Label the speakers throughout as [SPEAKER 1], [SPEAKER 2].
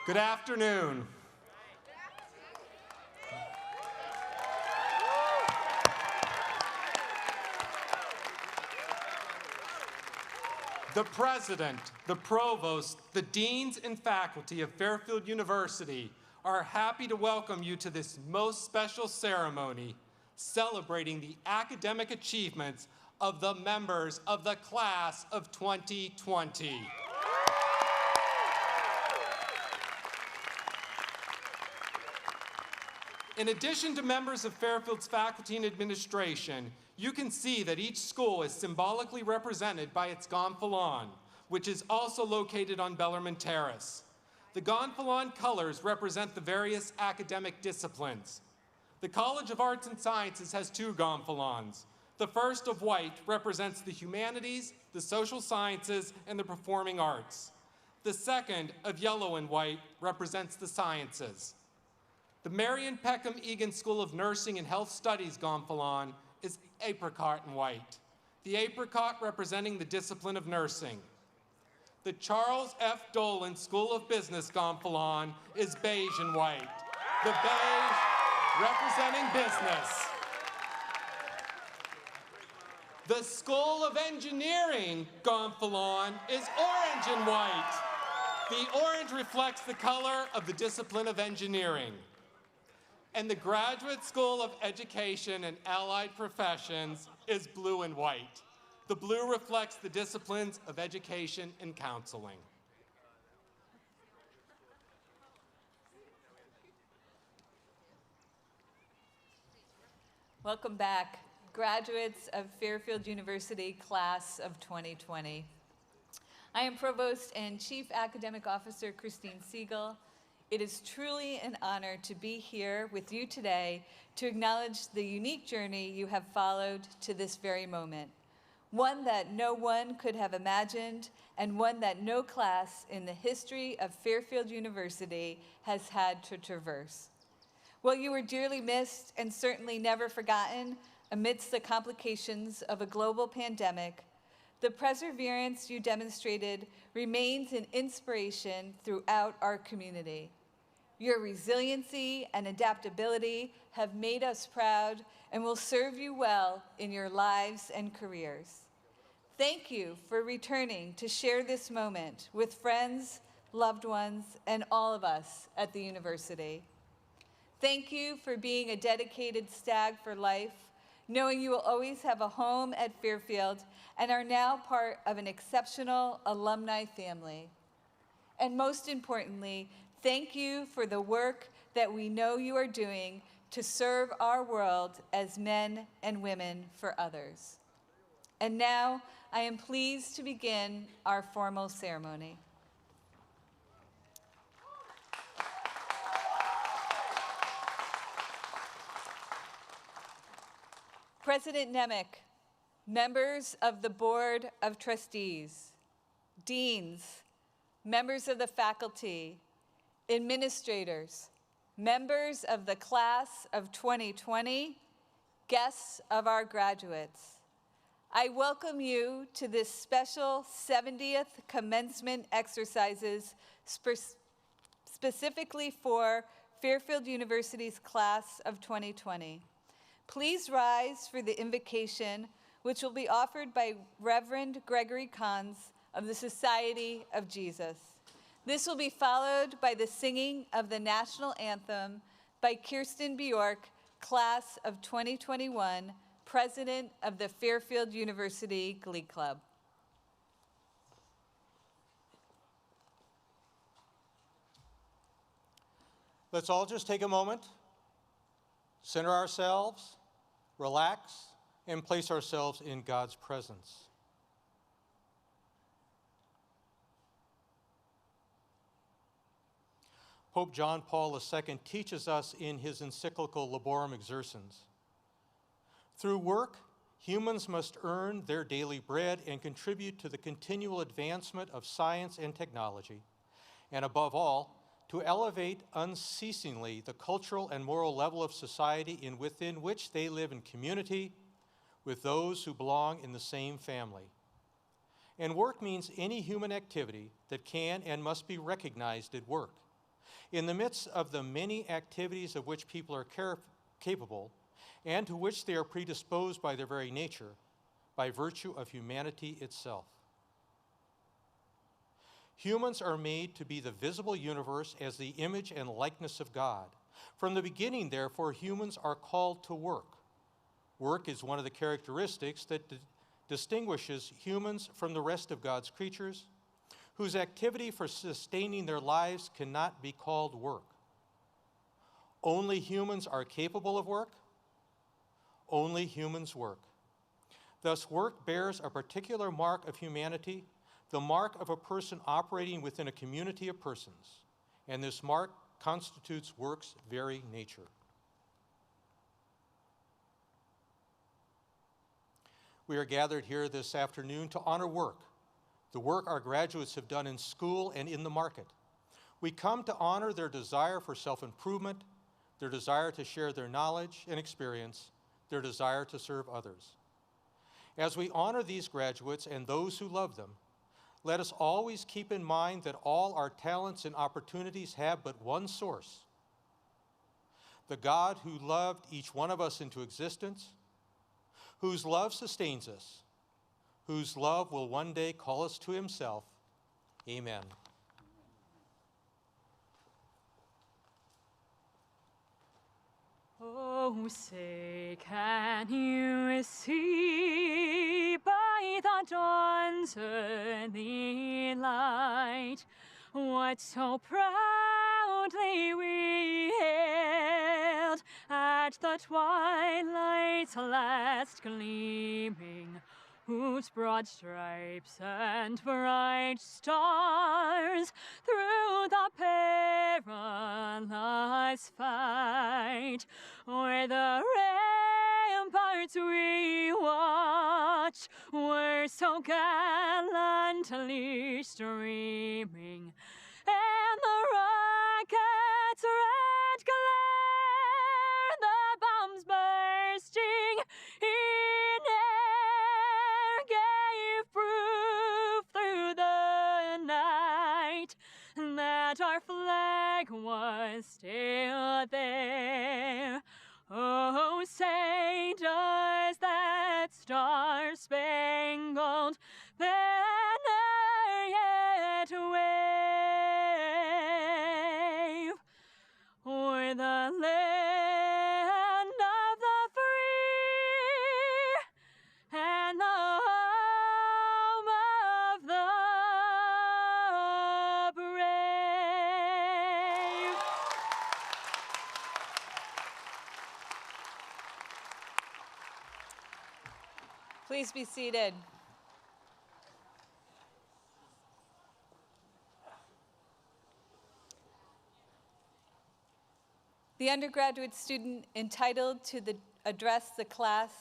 [SPEAKER 1] Good afternoon. The President, the Provost, the Deans and faculty of Fairfield University are happy to welcome you to this most special ceremony celebrating the academic achievements of the members of the class of 2020. In addition to members of Fairfield's faculty and administration, you can see that each school is symbolically represented by its gonfalon, which is also located on Bellarmine Terrace. The gonfalon colors represent the various academic disciplines. The College of Arts and Sciences has two gonfalons. The first of white represents the humanities, the social sciences, and the performing arts. The second of yellow and white represents the sciences. The Marion Peckham Egan School of Nursing and Health Studies gonfalon is apricot and white, the apricot representing the discipline of nursing. The Charles F. Dolan School of Business gonfalon is beige and white, the beige representing business. The School of Engineering gonfalon is orange and white. The orange reflects the color of the discipline of engineering. And the Graduate School of Education and Allied Professions is blue and white. The blue reflects the disciplines of education and counseling.
[SPEAKER 2] Welcome back, graduates of Fairfield University class of 2020. I am Provost and Chief Academic Officer Christine Siegel. It is truly an honor to be here with you today to acknowledge the unique journey you have followed to this very moment, one that no one could have imagined and one that no class in the history of Fairfield University has had to traverse. While you were dearly missed and certainly never forgotten amidst the complications of a global pandemic, the perseverance you demonstrated remains an inspiration throughout our community. Your resiliency and adaptability have made us proud and will serve you well in your lives and careers. Thank you for returning to share this moment with friends, loved ones, and all of us at the university. Thank you for being a dedicated stag for life, knowing you will always have a home at Fairfield and are now part of an exceptional alumni family. And most importantly, thank you for the work that we know you are doing to serve our world as men and women for others. And now, I am pleased to begin our formal ceremony. President Nemec, members of the Board of Trustees, deans, members of the faculty, administrators, members of the class of 2020, guests of our graduates, I welcome you to this special 70th Commencement exercises specifically for Fairfield University's class of 2020. Please rise for the invocation, which will be offered by Reverend Gregory Kahns of the Society of Jesus. This will be followed by the singing of the national anthem by Kirsten Bjork, class of 2021, president of the Fairfield University Glee Club.
[SPEAKER 3] Let's all just take a moment, center ourselves, relax, and place ourselves in God's presence. Pope John Paul II teaches us in his encyclical Laborum Exercens. Through work, humans must earn their daily bread and contribute to the continual advancement of science and technology, and above all, to elevate unceasingly the cultural and moral level of society within which they live in community with those who belong in the same family. And work means any human activity that can and must be recognized at work, In the midst of the many activities of which people are capable, and to which they are predisposed by their very nature, by virtue of humanity itself. Humans are made to be the visible universe as the image and likeness of God. From the beginning, therefore, humans are called to work. Work is one of the characteristics that distinguishes humans from the rest of God's creatures, whose activity for sustaining their lives cannot be called work. Only humans are capable of work. Only humans work. Thus, work bears a particular mark of humanity, the mark of a person operating within a community of persons, and this mark constitutes work's very nature. We are gathered here this afternoon to honor work, the work our graduates have done in school and in the market. We come to honor their desire for self-improvement, their desire to share their knowledge and experience, their desire to serve others. As we honor these graduates and those who love them, let us always keep in mind that all our talents and opportunities have but one source: the God who loved each one of us into existence, whose love sustains us, whose love will one day call us to himself. Amen.
[SPEAKER 4] Oh, say, can you see by the dawn's early light what so proudly we hailed at the twilight's last gleaming, whose broad stripes and bright stars through the perilous fight o'er the ramparts we watch were so gallantly streaming, and the rocket's red glare, the bombs bursting in air, gave proof through the night that our flag was still there. Oh, say, does that star-spangled banner yet wave o'er the land of the free and the home of the brave?
[SPEAKER 2] Please be seated. The undergraduate student entitled to address the class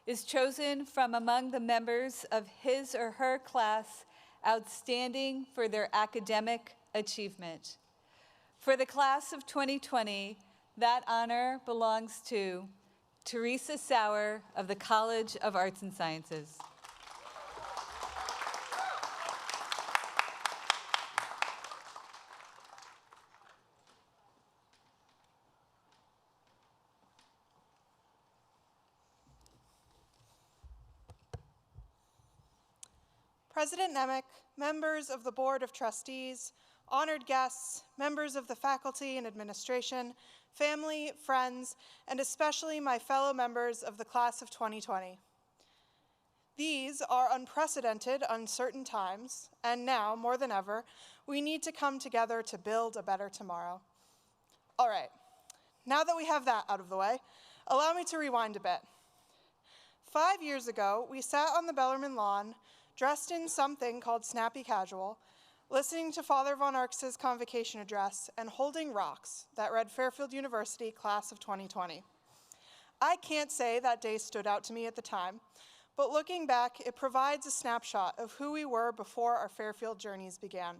[SPEAKER 2] is chosen from among the members of his or her class outstanding for their academic achievement. For the class of 2020, that honor belongs to Teresa Sauer of the College of Arts and Sciences.
[SPEAKER 5] President Nemec, members of the Board of Trustees, honored guests, members of the faculty and administration, family, friends, and especially my fellow members of the class of 2020. These are unprecedented, uncertain times, and now, more than ever, we need to come together to build a better tomorrow. All right, now that we have that out of the way, allow me to rewind a bit. 5 years ago, we sat on the Bellarmine lawn, dressed in something called snappy casual, listening to Father Von Arx's convocation address and holding rocks that read Fairfield University, class of 2020. I can't say that day stood out to me at the time, but looking back, it provides a snapshot of who we were before our Fairfield journeys began.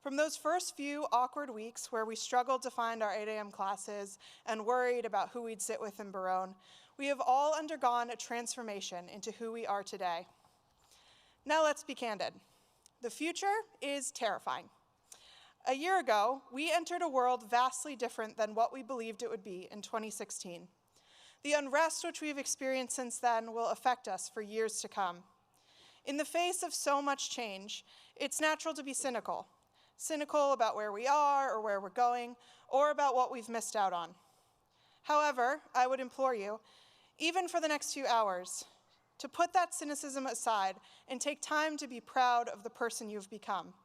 [SPEAKER 5] From those first few awkward weeks where we struggled to find our 8 a.m. classes and worried about who we'd sit with in Barone, we have all undergone a transformation into who we are today. Now let's be candid. The future is terrifying. A year ago, we entered a world vastly different than what we believed it would be in 2016. The unrest which we've experienced since then will affect us for years to come. In the face of so much change, it's natural to be cynical. Cynical about where we are or where we're going, or about what we've missed out on. However, I would implore you, even for the next few hours, to put that cynicism aside and take time to be proud of the person you've become.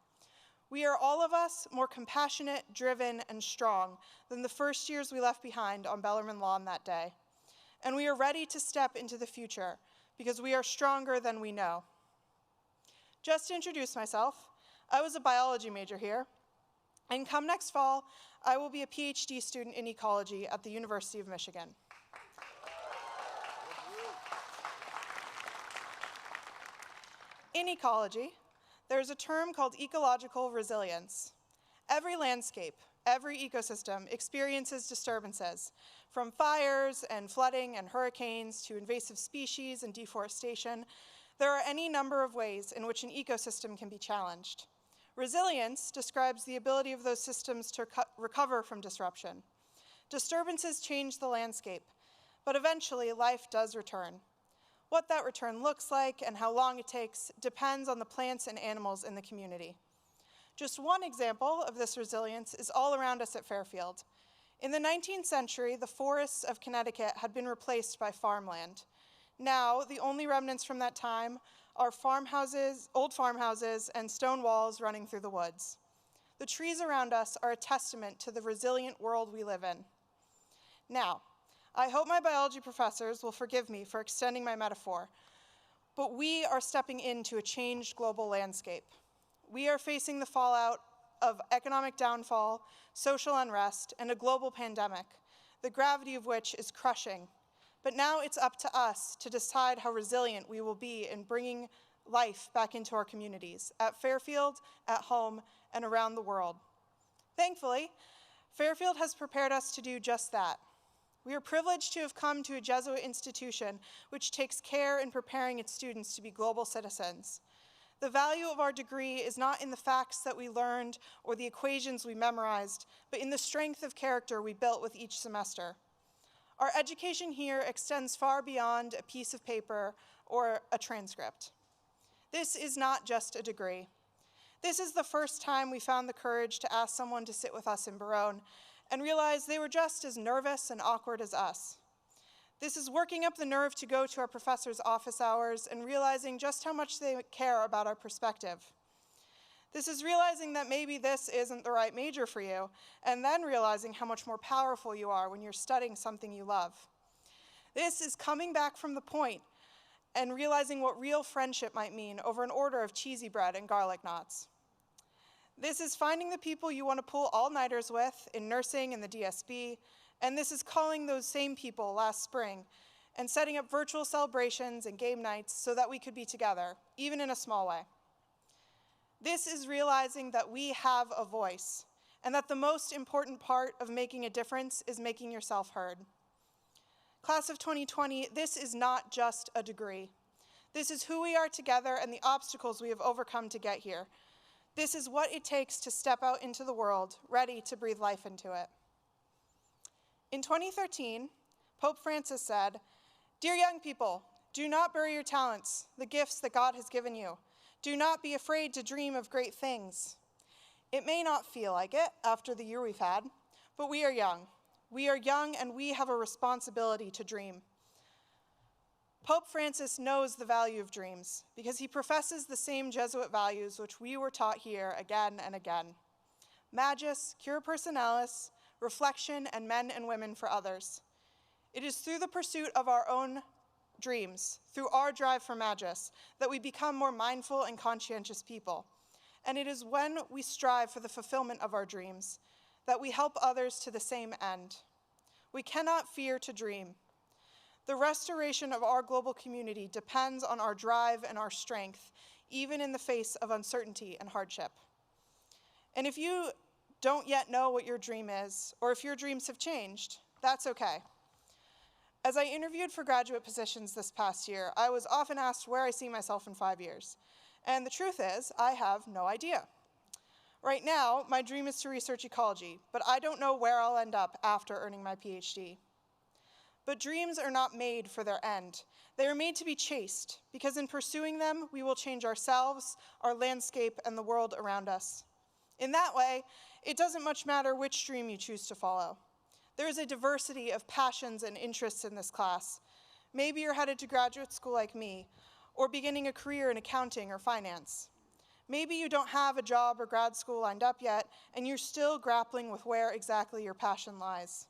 [SPEAKER 5] We are all of us more compassionate, driven, and strong than the first years we left behind on Bellarmine Lawn that day. And we are ready to step into the future because we are stronger than we know. Just to introduce myself, I was a biology major here, and come next fall, I will be a PhD student in ecology at the University of Michigan. In ecology, there's a term called ecological resilience. Every landscape, every ecosystem experiences disturbances, from fires and flooding and hurricanes to invasive species and deforestation. There are any number of ways in which an ecosystem can be challenged. Resilience describes the ability of those systems to recover from disruption. Disturbances change the landscape, but eventually life does return. What that return looks like and how long it takes depends on the plants and animals in the community. Just one example of this resilience is all around us at Fairfield. In the 19th century, the forests of Connecticut had been replaced by farmland. Now, the only remnants from that time are farmhouses, old farmhouses, and stone walls running through the woods. The trees around us are a testament to the resilient world we live in. Now, I hope my biology professors will forgive me for extending my metaphor, but we are stepping into a changed global landscape. We are facing the fallout of economic downfall, social unrest, and a global pandemic, the gravity of which is crushing. But now it's up to us to decide how resilient we will be in bringing life back into our communities, at Fairfield, at home, and around the world. Thankfully, Fairfield has prepared us to do just that. We are privileged to have come to a Jesuit institution which takes care in preparing its students to be global citizens. The value of our degree is not in the facts that we learned or the equations we memorized, but in the strength of character we built with each semester. Our education here extends far beyond a piece of paper or a transcript. This is not just a degree. This is the first time we found the courage to ask someone to sit with us in Barone and realize they were just as nervous and awkward as us. This is working up the nerve to go to our professors' office hours and realizing just how much they care about our perspective. This is realizing that maybe this isn't the right major for you, and then realizing how much more powerful you are when you're studying something you love. This is coming back from the point and realizing what real friendship might mean over an order of cheesy bread and garlic knots. This is finding the people you want to pull all-nighters with in nursing and the DSB, and this is calling those same people last spring and setting up virtual celebrations and game nights so that we could be together, even in a small way. This is realizing that we have a voice, and that the most important part of making a difference is making yourself heard. Class of 2020, this is not just a degree. This is who we are together and the obstacles we have overcome to get here. This is what it takes to step out into the world, ready to breathe life into it. In 2013, Pope Francis said, "Dear young people, do not bury your talents, the gifts that God has given you. Do not be afraid to dream of great things." It may not feel like it after the year we've had, but we are young. We are young and we have a responsibility to dream. Pope Francis knows the value of dreams because he professes the same Jesuit values which we were taught here again and again. Magis, cura personalis, reflection, and men and women for others. It is through the pursuit of our own dreams, through our drive for magis, that we become more mindful and conscientious people. And it is when we strive for the fulfillment of our dreams that we help others to the same end. We cannot fear to dream. The restoration of our global community depends on our drive and our strength, even in the face of uncertainty and hardship. And if you don't yet know what your dream is, or if your dreams have changed, that's okay. As I interviewed for graduate positions this past year, I was often asked where I see myself in 5 years. And the truth is, I have no idea. Right now, my dream is to research ecology, but I don't know where I'll end up after earning my PhD. But dreams are not made for their end. They are made to be chased, because in pursuing them, we will change ourselves, our landscape, and the world around us. In that way, it doesn't much matter which dream you choose to follow. There is a diversity of passions and interests in this class. Maybe you're headed to graduate school like me, or beginning a career in accounting or finance. Maybe you don't have a job or grad school lined up yet, and you're still grappling with where exactly your passion lies.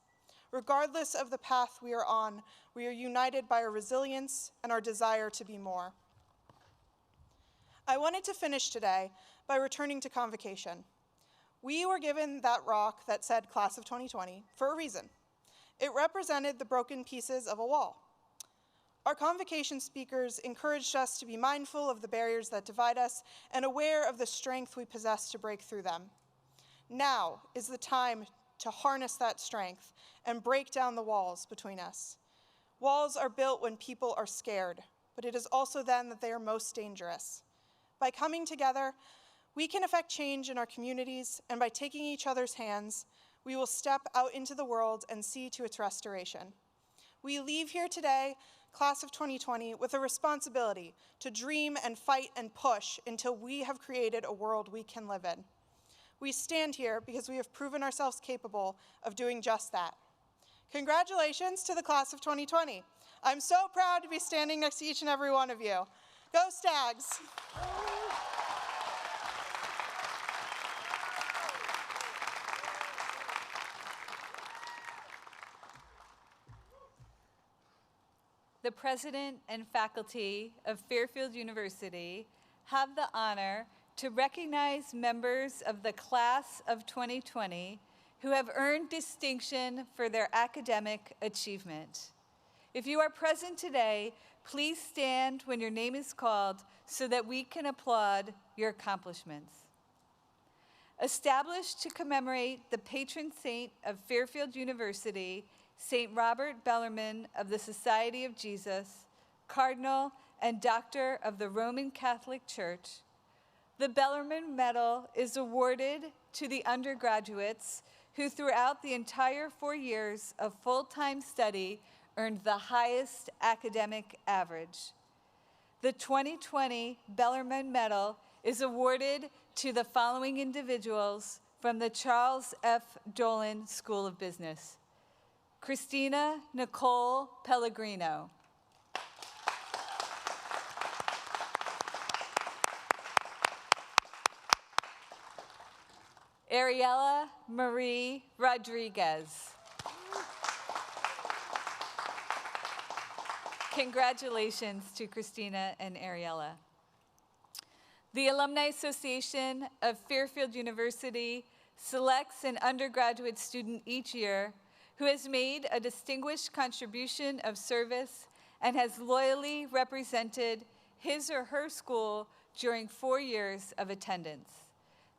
[SPEAKER 5] Regardless of the path we are on, we are united by our resilience and our desire to be more. I wanted to finish today by returning to convocation. We were given that rock that said Class of 2020 for a reason. It represented the broken pieces of a wall. Our convocation speakers encouraged us to be mindful of the barriers that divide us and aware of the strength we possess to break through them. Now is the time to harness that strength and break down the walls between us. Walls are built when people are scared, but it is also then that they are most dangerous. By coming together, we can affect change in our communities, and by taking each other's hands, we will step out into the world and see to its restoration. We leave here today, Class of 2020, with a responsibility to dream and fight and push until we have created a world we can live in. We stand here because we have proven ourselves capable of doing just that. Congratulations to the Class of 2020. I'm so proud to be standing next to each and every one of you. Go Stags!
[SPEAKER 2] The president and faculty of Fairfield University have the honor to recognize members of the Class of 2020 who have earned distinction for their academic achievement. If you are present today, please stand when your name is called so that we can applaud your accomplishments. Established to commemorate the patron saint of Fairfield University, St. Robert Bellarmine of the Society of Jesus, Cardinal and Doctor of the Roman Catholic Church, the Bellarmine Medal is awarded to the undergraduates who throughout the entire 4 years of full-time study earned the highest academic average. The 2020 Bellarmine Medal is awarded to the following individuals from the Charles F. Dolan School of Business. Christina Nicole Pellegrino. Ariella Marie Rodriguez. Congratulations to Christina and Ariella. The Alumni Association of Fairfield University selects an undergraduate student each year who has made a distinguished contribution of service and has loyally represented his or her school during 4 years of attendance.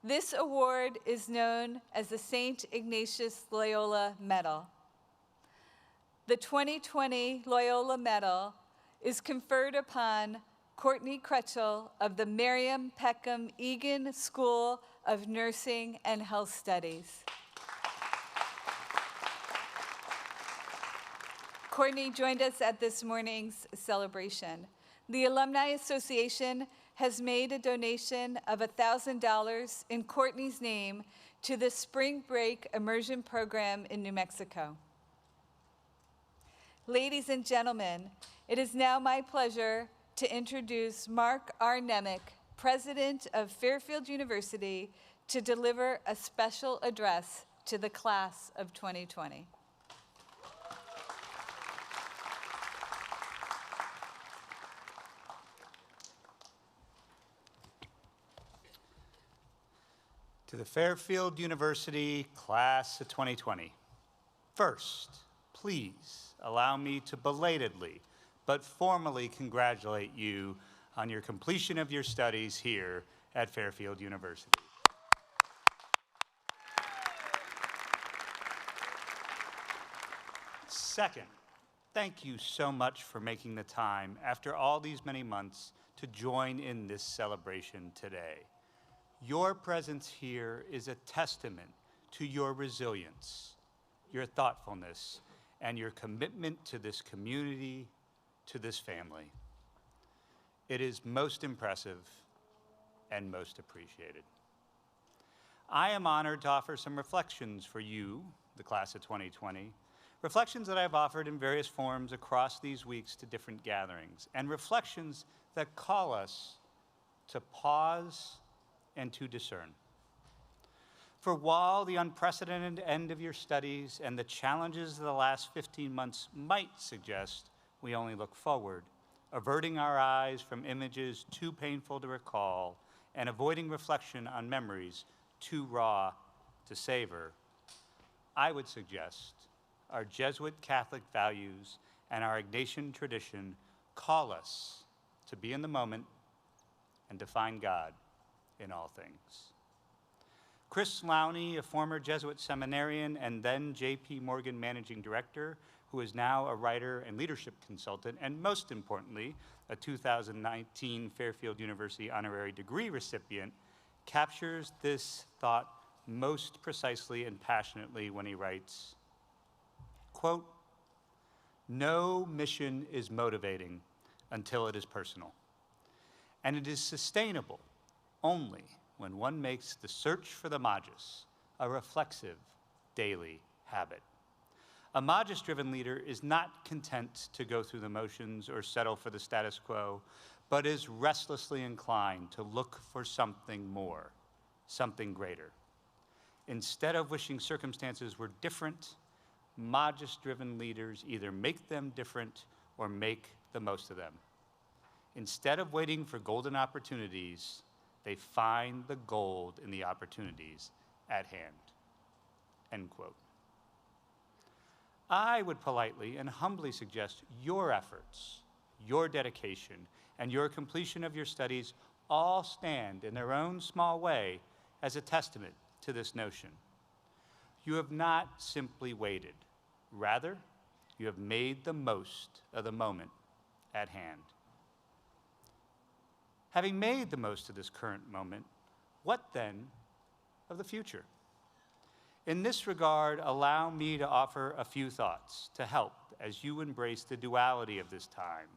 [SPEAKER 2] This award is known as the St. Ignatius Loyola Medal. The 2020 Loyola Medal is conferred upon Courtney Crutchell of the Miriam Peckham Egan School of Nursing and Health Studies. Courtney joined us at this morning's celebration. The Alumni Association has made a donation of $1,000 in Courtney's name to the Spring Break Immersion Program in New Mexico. Ladies and gentlemen, it is now my pleasure to introduce Mark R. Nemec, President of Fairfield University, to deliver a special address to the Class of 2020.
[SPEAKER 6] To the Fairfield University Class of 2020. First, please allow me to belatedly but formally congratulate you on your completion of your studies here at Fairfield University. Second, thank you so much for making the time after all these many months to join in this celebration today. Your presence here is a testament to your resilience, your thoughtfulness, and your commitment to this community, to this family. It is most impressive and most appreciated. I am honored to offer some reflections for you, the class of 2020, reflections that I've offered in various forms across these weeks to different gatherings, and reflections that call us to pause and to discern. For while the unprecedented end of your studies and the challenges of the last 15 months might suggest we only look forward, averting our eyes from images too painful to recall and avoiding reflection on memories too raw to savor, I would suggest our Jesuit Catholic values and our Ignatian tradition call us to be in the moment and to find God in all things. Chris Lowney, a former Jesuit seminarian and then J.P. Morgan managing director, who is now a writer and leadership consultant, and most importantly, a 2019 Fairfield University honorary degree recipient, captures this thought most precisely and passionately when he writes, quote, "No mission is motivating until it is personal, and it is sustainable only when one makes the search for the magis a reflexive daily habit. A magis-driven leader is not content to go through the motions or settle for the status quo, but is restlessly inclined to look for something more, something greater. Instead of wishing circumstances were different, magis-driven leaders either make them different or make the most of them. Instead of waiting for golden opportunities, they find the gold in the opportunities at hand." End quote. I would politely and humbly suggest your efforts, your dedication, and your completion of your studies all stand in their own small way as a testament to this notion. You have not simply waited. Rather, you have made the most of the moment at hand. Having made the most of this current moment, what then of the future? In this regard, allow me to offer a few thoughts to help as you embrace the duality of this time,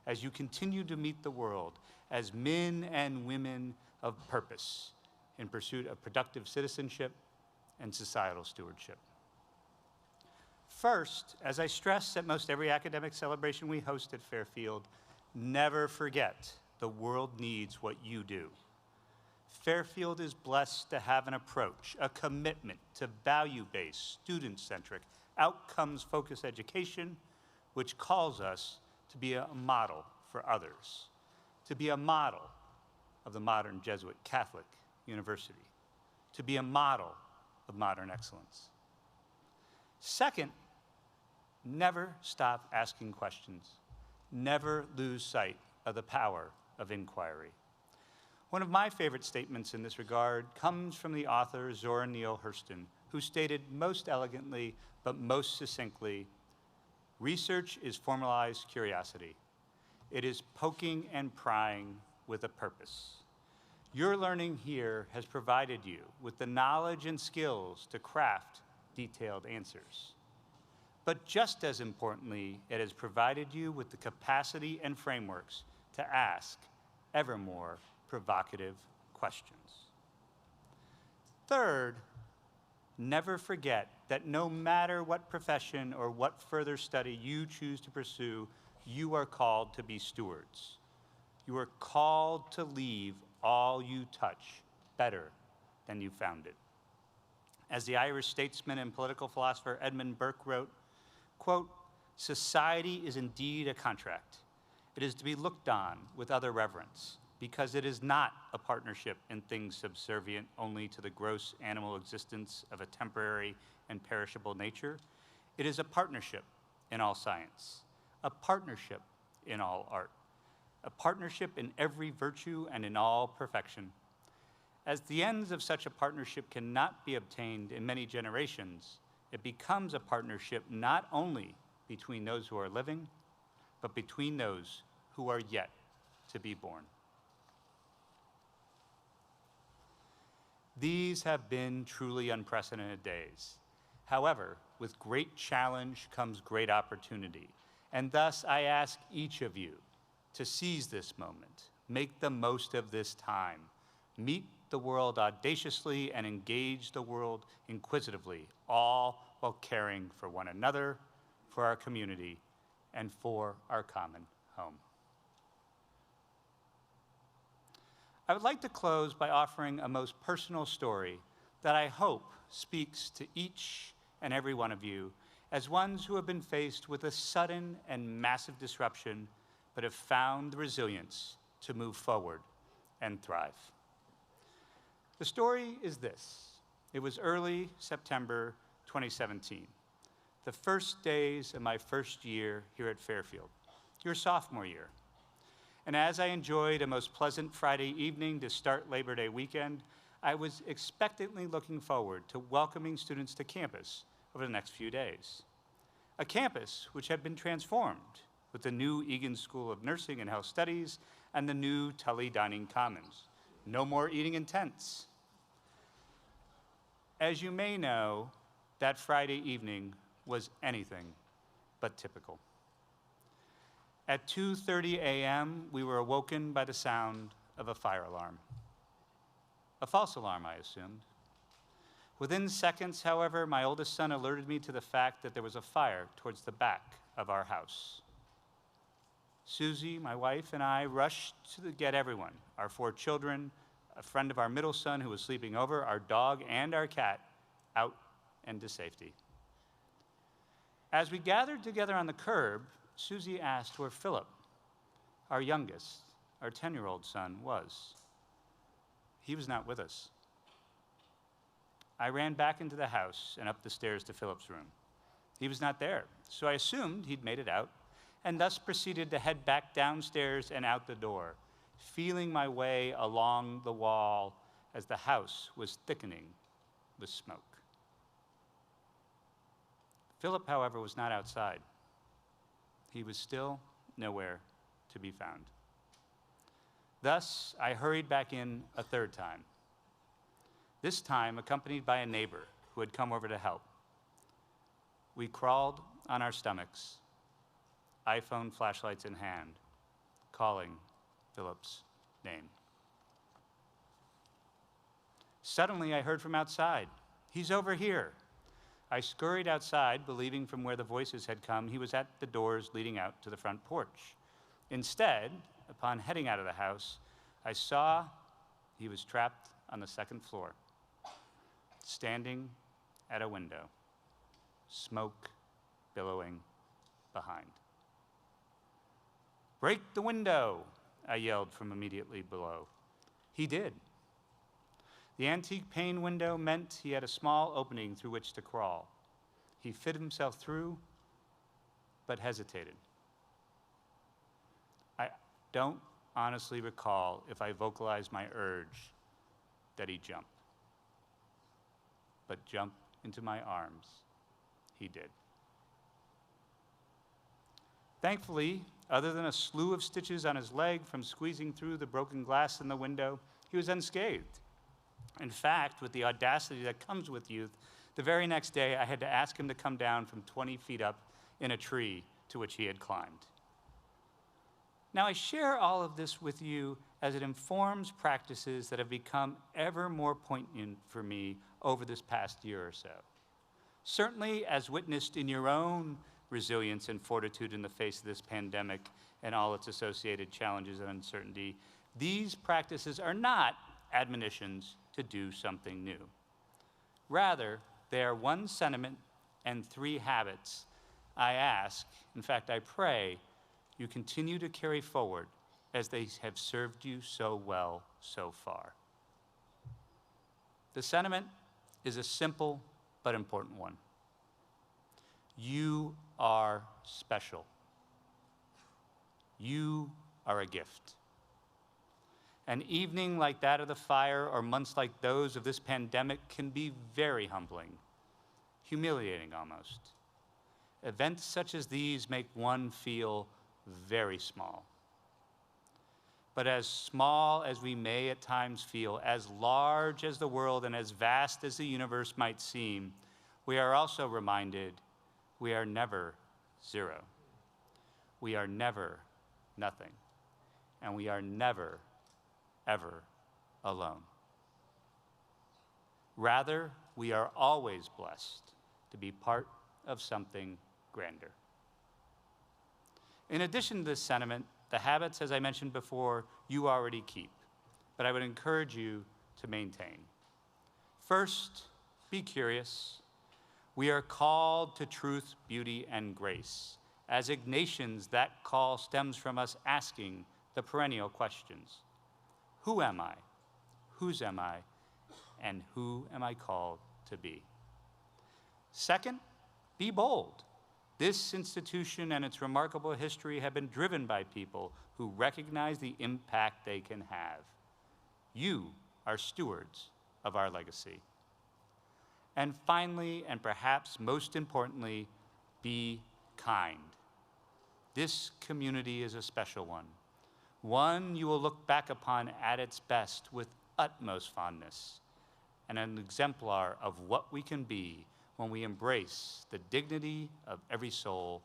[SPEAKER 6] as you continue to meet the world as men and women of purpose in pursuit of productive citizenship and societal stewardship. First, as I stress at most every academic celebration we host at Fairfield, never forget the world needs what you do. Fairfield is blessed to have an approach, a commitment to value-based, student-centric, outcomes-focused education, which calls us to be a model for others, to be a model of the modern Jesuit Catholic University, to be a model of modern excellence. Second, never stop asking questions. Never lose sight of the power of inquiry. One of my favorite statements in this regard comes from the author Zora Neale Hurston, who stated most elegantly but most succinctly, "Research is formalized curiosity. It is poking and prying with a purpose." Your learning here has provided you with the knowledge and skills to craft detailed answers. But just as importantly, it has provided you with the capacity and frameworks to ask ever more provocative questions. Third, never forget that no matter what profession or what further study you choose to pursue, you are called to be stewards. You are called to leave all you touch better than you found it. As the Irish statesman and political philosopher Edmund Burke wrote, quote, "Society is indeed a contract. It is to be looked on with other reverence, because it is not a partnership in things subservient only to the gross animal existence of a temporary and perishable nature. It is a partnership in all science, a partnership in all art, a partnership in every virtue and in all perfection. As the ends of such a partnership cannot be obtained in many generations, it becomes a partnership not only between those who are living, but between those who are yet to be born." These have been truly unprecedented days. However, with great challenge comes great opportunity. And thus, I ask each of you to seize this moment, make the most of this time, meet the world audaciously and engage the world inquisitively, all while caring for one another, for our community, and for our common home. I would like to close by offering a most personal story that I hope speaks to each and every one of you as ones who have been faced with a sudden and massive disruption, but have found the resilience to move forward and thrive. The story is this. It was early September 2017, the first days of my first year here at Fairfield, your sophomore year. And as I enjoyed a most pleasant Friday evening to start Labor Day weekend, I was expectantly looking forward to welcoming students to campus over the next few days. A campus which had been transformed with the new Egan School of Nursing and Health Studies and the new Tully Dining Commons. No more eating in tents. As you may know, that Friday evening was anything but typical. At 2:30 a.m., we were awoken by the sound of a fire alarm. A false alarm, I assumed. Within seconds, however, my oldest son alerted me to the fact that there was a fire towards the back of our house. Susie, my wife, and I rushed to get everyone, our 4 children, a friend of our middle son who was sleeping over, our dog, and our cat, out and to safety. As we gathered together on the curb, Susie asked where Philip, our youngest, our 10-year-old son, was. He was not with us. I ran back into the house and up the stairs to Philip's room. He was not there, so I assumed he'd made it out, and thus proceeded to head back downstairs and out the door, feeling my way along the wall as the house was thickening with smoke. Philip, however, was not outside. He was still nowhere to be found. Thus, I hurried back in a third time, this time accompanied by a neighbor who had come over to help. We crawled on our stomachs, iPhone flashlights in hand, calling Philip's name. Suddenly, I heard from outside, "He's over here." I scurried outside, believing from where the voices had come, he was at the doors leading out to the front porch. Instead, upon heading out of the house, I saw he was trapped on the second floor, standing at a window, smoke billowing behind. "Break the window," I yelled from immediately below. He did. The antique pane window meant he had a small opening through which to crawl. He fit himself through, but hesitated. I don't honestly recall if I vocalized my urge that he jump. But jump into my arms, he did. Thankfully, other than a slew of stitches on his leg from squeezing through the broken glass in the window, he was unscathed. In fact, with the audacity that comes with youth, the very next day I had to ask him to come down from 20 feet up in a tree to which he had climbed. Now, I share all of this with you as it informs practices that have become ever more poignant for me over this past year or so. Certainly, as witnessed in your own resilience and fortitude in the face of this pandemic and all its associated challenges and uncertainty, these practices are not admonitions to do something new. Rather, they are one sentiment and 3 habits I ask, in fact, I pray, you continue to carry forward as they have served you so well so far. The sentiment is a simple but important one. You are special. You are a gift. An evening like that of the fire or months like those of this pandemic can be very humbling, humiliating almost. Events such as these make one feel very small. But as small as we may at times feel, as large as the world and as vast as the universe might seem, we are also reminded we are never zero. We are never nothing. And we are never, ever alone. Rather, we are always blessed to be part of something grander. In addition to this sentiment, the habits, as I mentioned before, you already keep, but I would encourage you to maintain. First, be curious. We are called to truth, beauty, and grace. As Ignatians, that call stems from us asking the perennial questions. Who am I? Whose am I? And who am I called to be? Second, be bold. This institution and its remarkable history have been driven by people who recognize the impact they can have. You are stewards of our legacy. And finally, and perhaps most importantly, be kind. This community is a special one you will look back upon at its best with utmost fondness, and an exemplar of what we can be when we embrace the dignity of every soul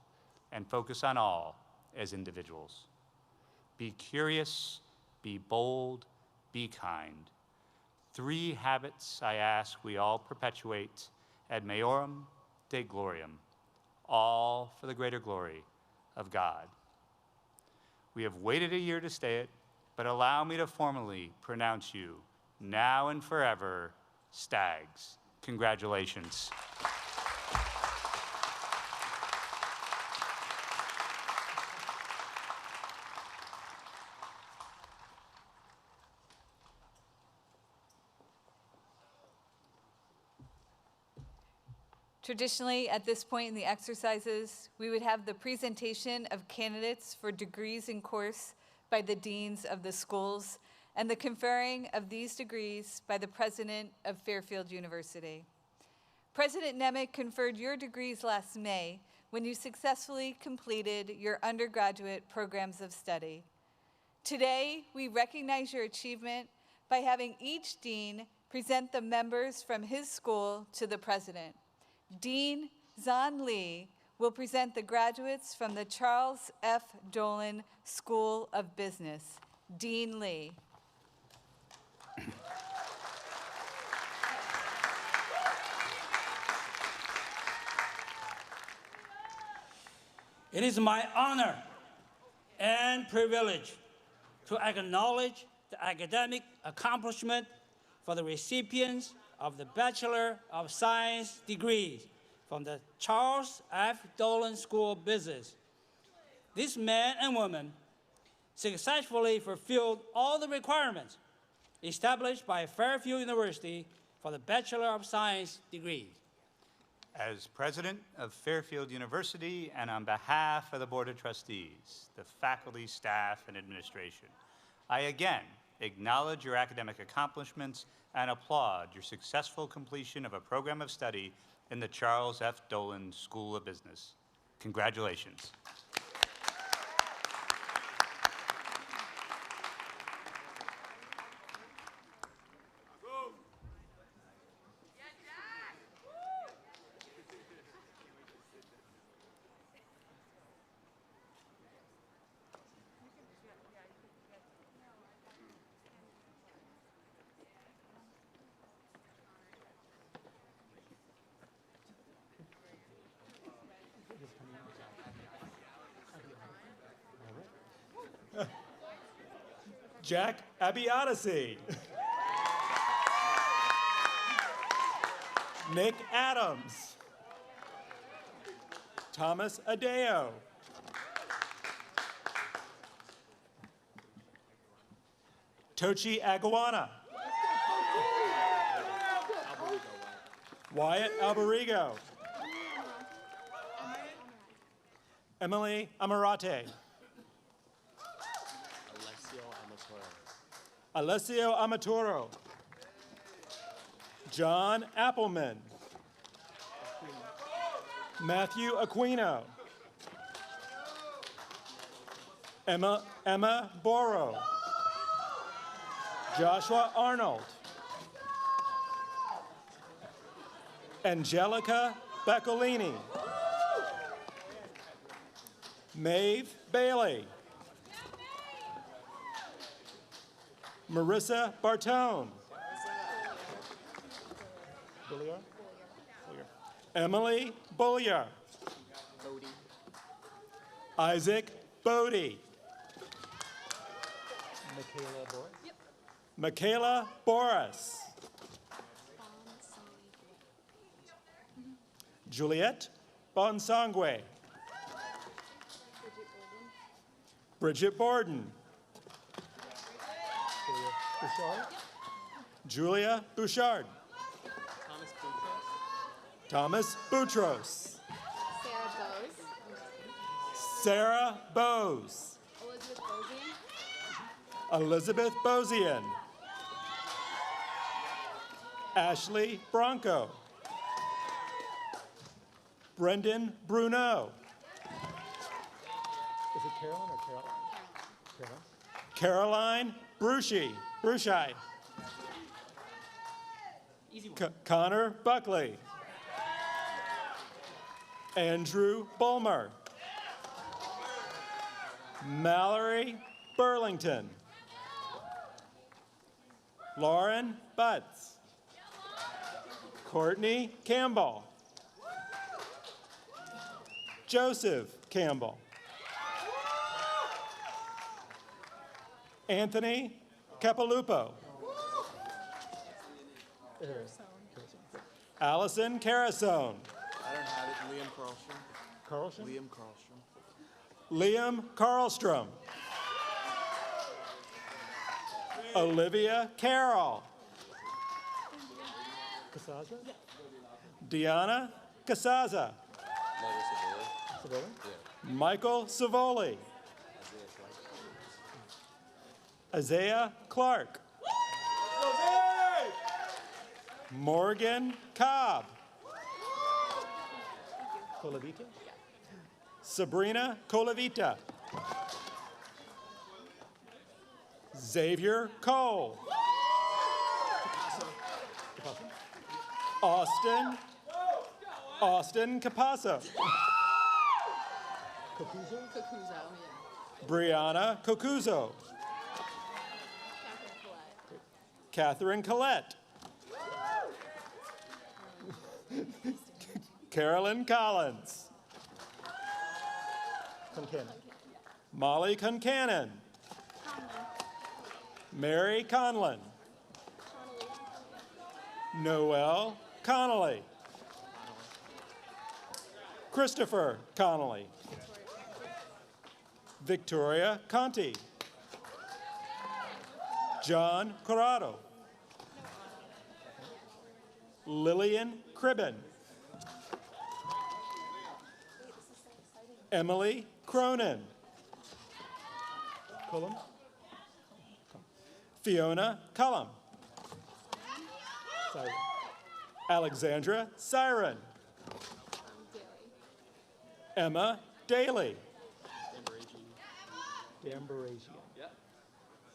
[SPEAKER 6] and focus on all as individuals. Be curious, be bold, be kind. 3 habits I ask we all perpetuate ad maiorem Dei gloriam, all for the greater glory of God. We have waited a year to say it, but allow me to formally pronounce you, now and forever, stags. Congratulations.
[SPEAKER 2] Traditionally, at this point in the exercises, we would have the presentation of candidates for degrees in course by the deans of the schools and the conferring of these degrees by the president of Fairfield University. President Nemec conferred your degrees last May when you successfully completed your undergraduate programs of study. Today, we recognize your achievement by having each dean present the members from his school to the president. Dean Zan Lee will present the graduates from the Charles F. Dolan School of Business. Dean Lee.
[SPEAKER 7] It is my honor and privilege to acknowledge the academic accomplishment for the recipients of the Bachelor of Science degrees from the Charles F. Dolan School of Business. These men and women successfully fulfilled all the requirements established by Fairfield University for the Bachelor of Science degree.
[SPEAKER 6] As president of Fairfield University and on behalf of the Board of Trustees, the faculty, staff, and administration, I again acknowledge your academic accomplishments and applaud your successful completion of a program of study in the Charles F. Dolan School of Business. Congratulations.
[SPEAKER 8] Jack Abiadisi. Nick Adams. Thomas Adeo. Tochi Aguana. Wyatt Alberigo. Emily Amarate. Alessio Amatoro. John Appleman. Matthew Aquino. Emma Boro. Joshua Arnold. Angelica Beccolini. Maeve Bailey. Marissa Bartone. Emily Bollier. Isaac Bodie. Michaela Boris. Juliette Bonsangue. Bridget Borden. Julia Bouchard. Thomas Boutros. Sarah Bose. Elizabeth Bozian. Ashley Bronco. Brendan Bruno. Is it Carolyn or Caroline? Caroline Bruchai. Connor Buckley. Andrew Bulmer. Mallory Burlington. Lauren Butts. Courtney Campbell. Joseph Campbell. Anthony Capilupo. Allison Carasone.
[SPEAKER 9] I don't have it. Liam Carlstrom.
[SPEAKER 8] Carlson?
[SPEAKER 9] Liam Carlstrom.
[SPEAKER 8] Liam Carlstrom. Olivia Carroll. Casaza? Diana Casaza. Michael Savoli. Isaiah Clark. Morgan Cobb. Colavita? Sabrina Colavita. Xavier Cole. Austin Capasso. Brianna Cocuzo. Catherine Collette. Carolyn Collins. Molly Concannon. Mary Conlon. Noel Connolly. Christopher Connolly. Victoria Conti. John Corrado. Lillian Cribben. Emily Cronin. Fiona Cullum. Alexandra Siren. Emma Daly.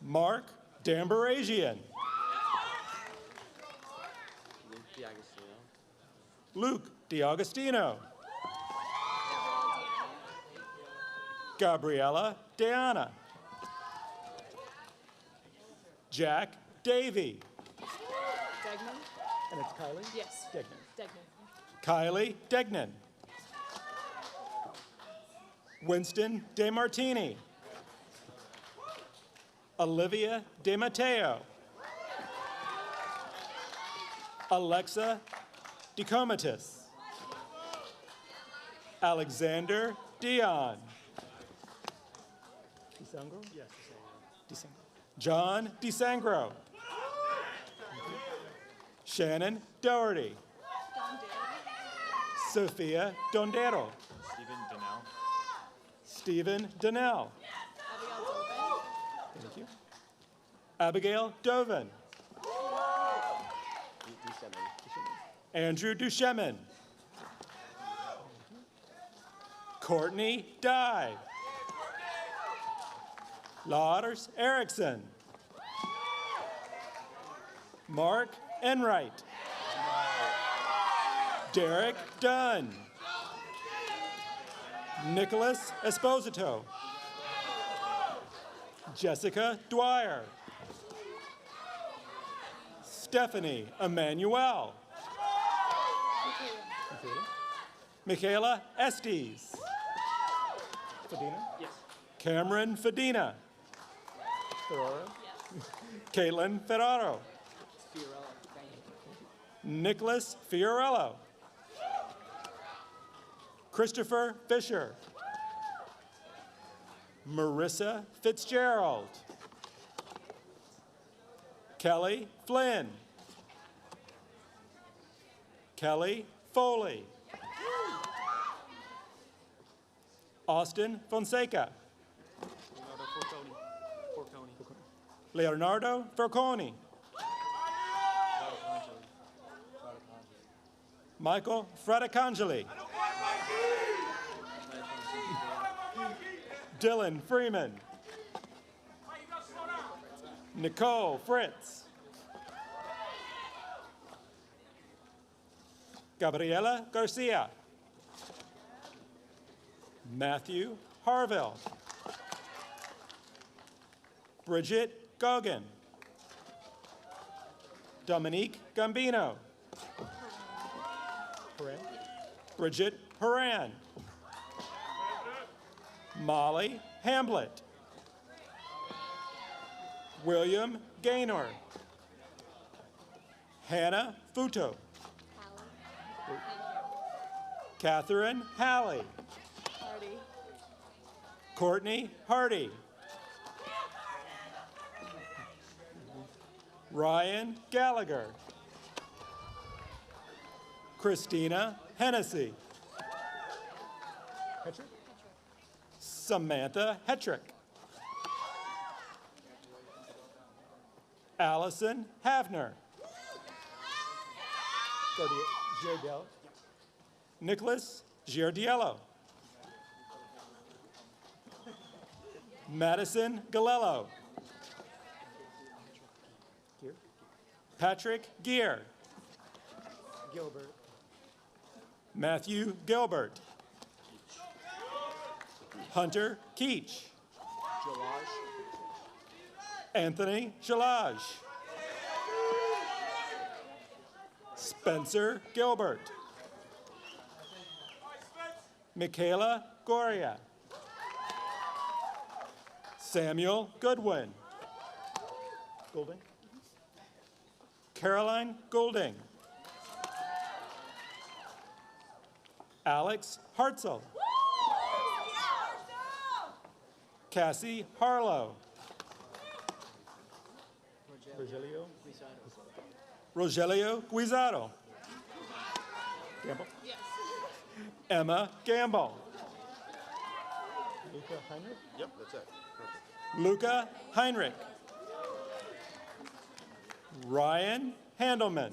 [SPEAKER 8] Mark Dambaragian. Luke DiAugustino. Gabriella Deanna. Jack Davey.
[SPEAKER 4] Degnan?
[SPEAKER 8] And it's Kylie?
[SPEAKER 4] Yes.
[SPEAKER 8] Degnan.
[SPEAKER 4] Degnan.
[SPEAKER 8] Kylie Degnan. Winston DeMartini. Olivia DeMatteo. Alexa DeComatis. Alexander Dion. DeSangro? Yes, DeSangro. John DeSangro. Shannon Doherty. Sophia Dondero. Stephen Donnell. Thank you. Abigail Dovin. Andrew Duchemin. Courtney Dye. Lars Erickson. Mark Enright. Derek Dunn. Nicholas Esposito. Jessica Dwyer. Stephanie Emmanuel. Michaela Estes. Fedina? Yes. Cameron Fedina. Ferraro? Yes. Caitlin Ferraro. Nicholas Fiorello. Christopher Fisher. Marissa Fitzgerald. Kelly Flynn. Kelly Foley. Austin Fonseca. Leonardo Forconi. Michael Fredicangeli. Dylan Freeman. Nicole Fritz. Gabriela Garcia. Matthew Harville. Bridget Gogan. Dominique Gambino. Bridget Horan. Molly Hamblett. William Gaynor. Hannah Futo. Catherine Halley.
[SPEAKER 4] Hardy.
[SPEAKER 8] Courtney Hardy. Ryan Gallagher. Christina Hennessy. Samantha Hetrick. Allison Havner. Giardello. Nicholas Giardiello. Madison Galello. Patrick Gear.
[SPEAKER 9] Gilbert.
[SPEAKER 8] Matthew Gilbert. Hunter Keach.
[SPEAKER 9] Jalaj.
[SPEAKER 8] Anthony Shalaj. Spencer Gilbert. Michaela Goria. Samuel Goodwin. Golding. Caroline Golding. Alex Hartzell. Cassie Harlow. Rogelio Guizado. Gamble? Yes. Emma Gamble. Luca Heinrich?
[SPEAKER 9] Yep, that's it. Perfect.
[SPEAKER 8] Luca Heinrich. Ryan Handelman.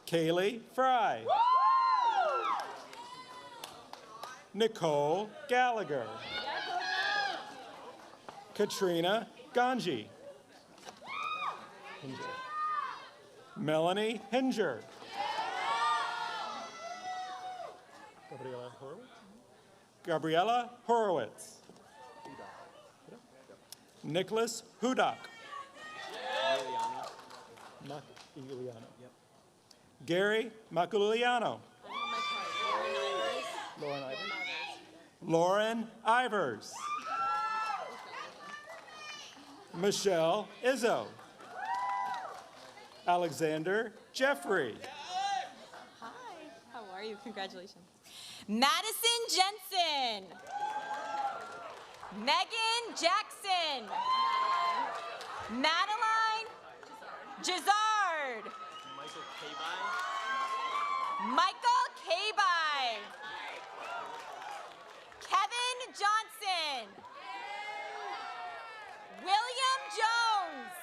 [SPEAKER 8] Kaylee Fry. Nicole Gallagher. Katrina Ganji. Melanie Hinger. Gabriella Horowitz. Nicholas Hudak. Gary Maculiano. Lauren Ivers. Michelle Izzo. Alexander Jeffrey.
[SPEAKER 4] Hi. How are you? Congratulations. Madison Jensen. Megan Jackson. Madeline Gisard. Michael Kabay. Kevin Johnson. William Jones.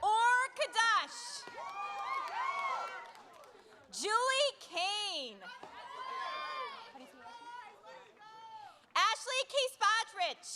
[SPEAKER 4] Or Kadash. Julie Kane. Ashley Case-Badrich.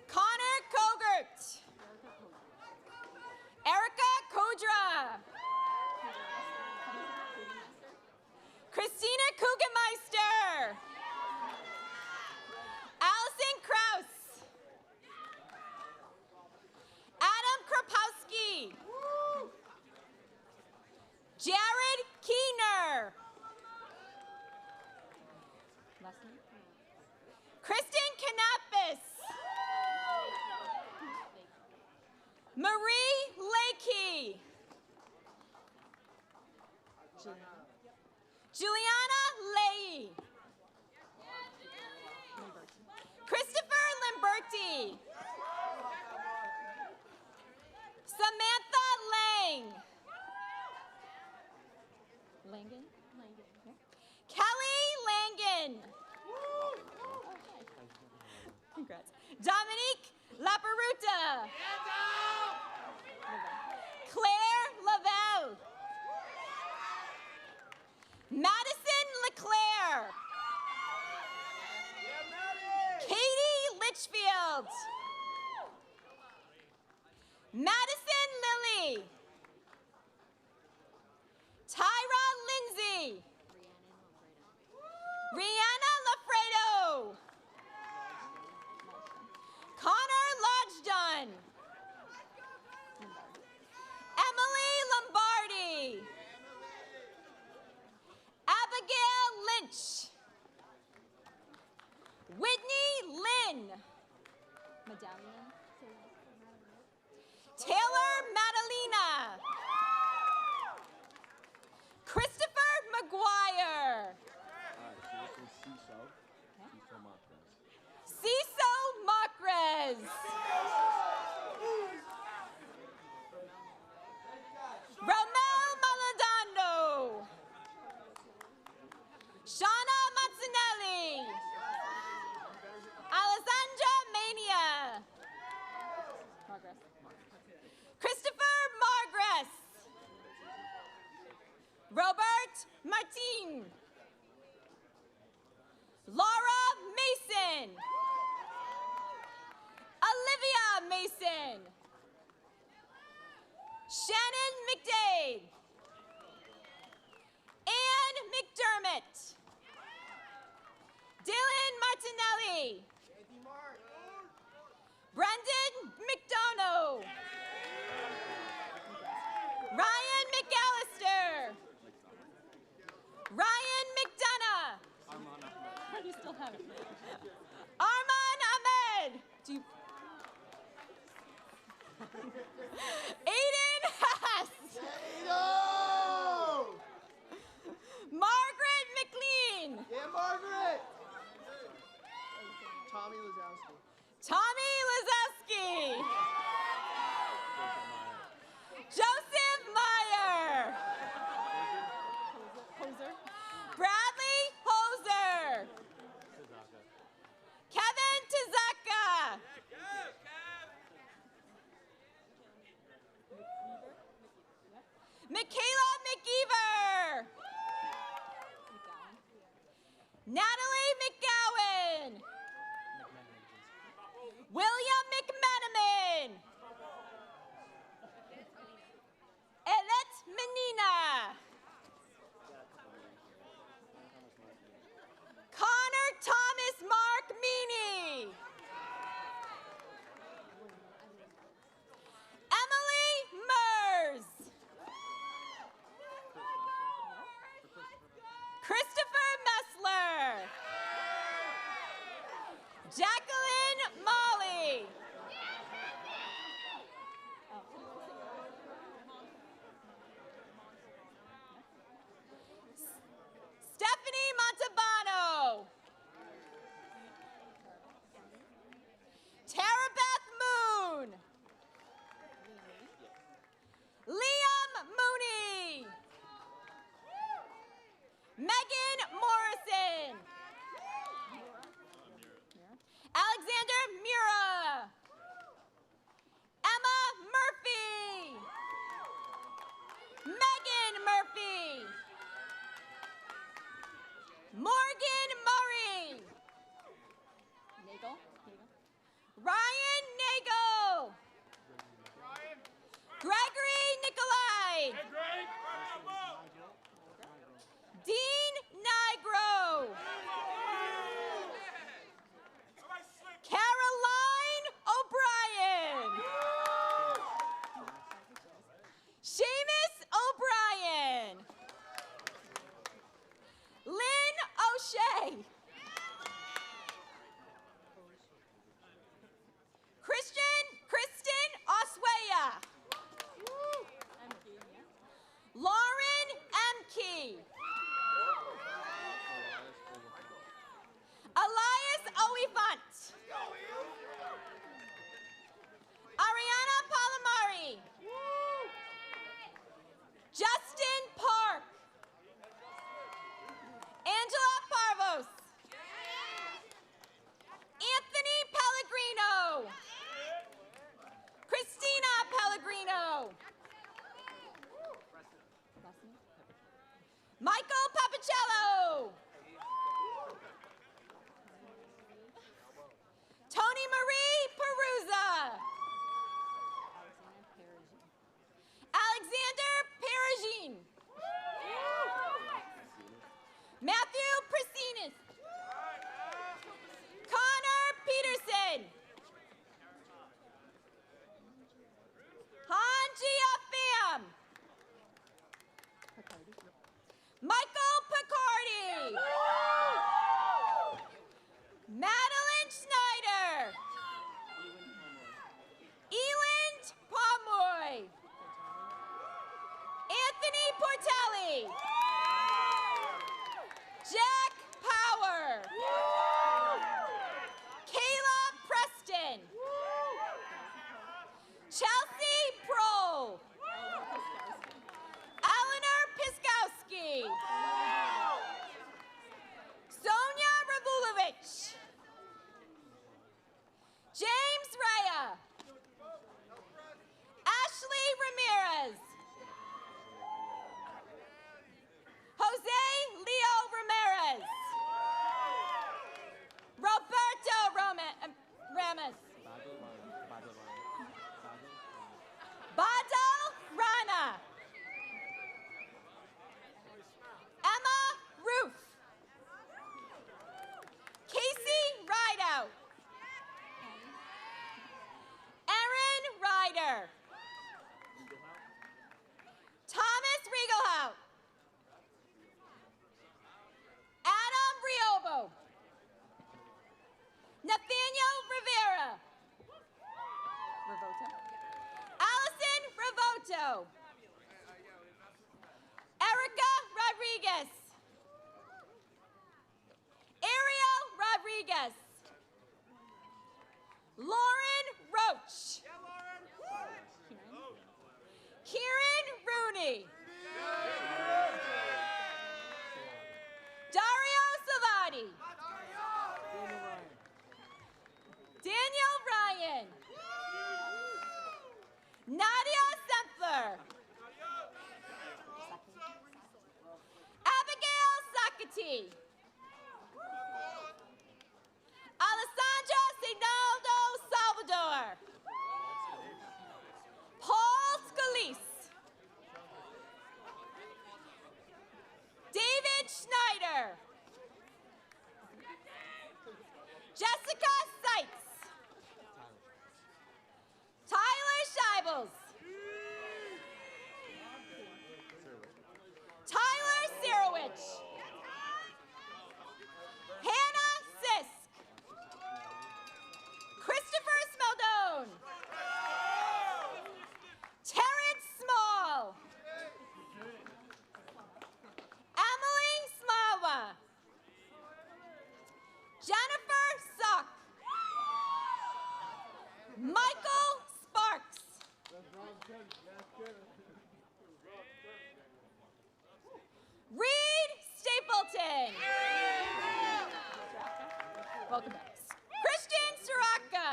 [SPEAKER 4] Connor Kogert. Erica Kodra. Christina Kugelmeister. Allison Kraus. Adam Kropowski. Jared Keener. Kristen Kanapis. Marie Lakey. Juliana Leahy. Christopher Limberti. Samantha Lang. Langen? Kelly Langen. Congrats. Dominique Laperuta. Claire Lavelle. Madison LeClaire. Katie Litchfield. Madison Lilly. Tyra Lindsay. Rihanna Lafredo. Connor Lodgedon. Emily Lombardi. Abigail Lynch. Whitney Lynn. Medallion. Taylor Madalena. Christopher McGuire. Ciso Macrez. Romel Maladando. Shauna Mazzinelli. Alessandra Mania. Christopher Margress. Robert Martin. Laura Mason. Olivia Mason. Shannon McDade. Ann McDermott. Dylan Martinelli. Brendan McDonough. Ryan McAllister. Ryan McDonough. You still have it. Arman Ahmed. Do you... Aiden Haas. Margaret McLean.
[SPEAKER 9] Yeah, Margaret! Tommy Lazowski.
[SPEAKER 4] Tommy Lazowski. Joseph Meyer. Bradley Hoser. Kevin Tazaka. Michaela McGeever. Natalie McGowan. William McManaman. Elet Menina. Connor Thomas Mark Meany. Emily Mers. Lauren Roach. Kieran Rooney. Dario Savati. Daniel Ryan. Nadia Sempler. Abigail Sakati. Alessandra Sinaldo Salvador. Paul Scalise. David Schneider. Jessica Seitz. Tyler Scheibels. Tyler Sirowich. Hannah Sisk. Christopher Smeldone. Terrence Small. Emily Smawa. Jennifer Suck. Michael Sparks. Reed Stapleton. Welcome back. Christian Soraka.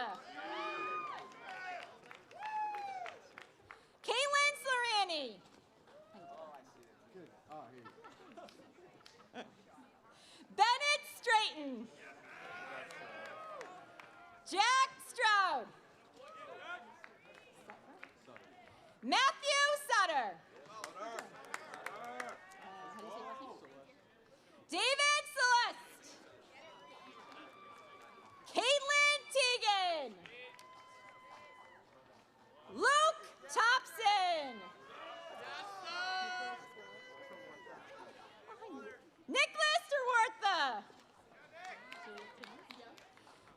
[SPEAKER 4] Kaylin Slorani. Bennett Straighton. Jack Stroud. Matthew Sutter. David Celeste. Caitlin Teagan. Luke Thompson. Nicholas Terwartha.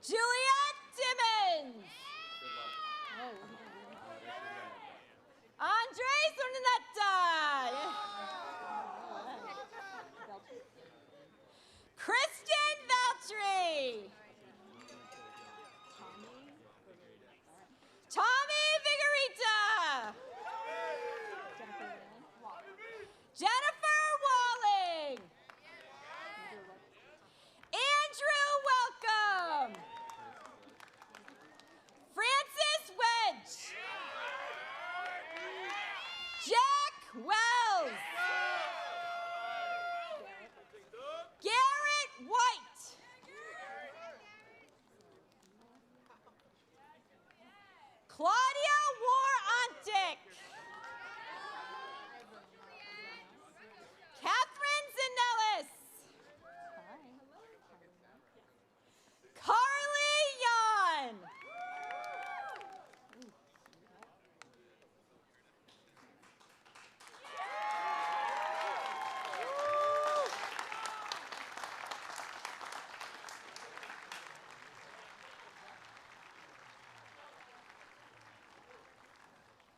[SPEAKER 4] Juliet Timmons. Andre Sornetta. Christian Valtry. Tommy Vigorita. Jennifer Walling. Andrew Welcome. Francis Wedge. Jack Wells. Garrett White. Claudia War-Ontic. Catherine Zanellis. Carly Yon.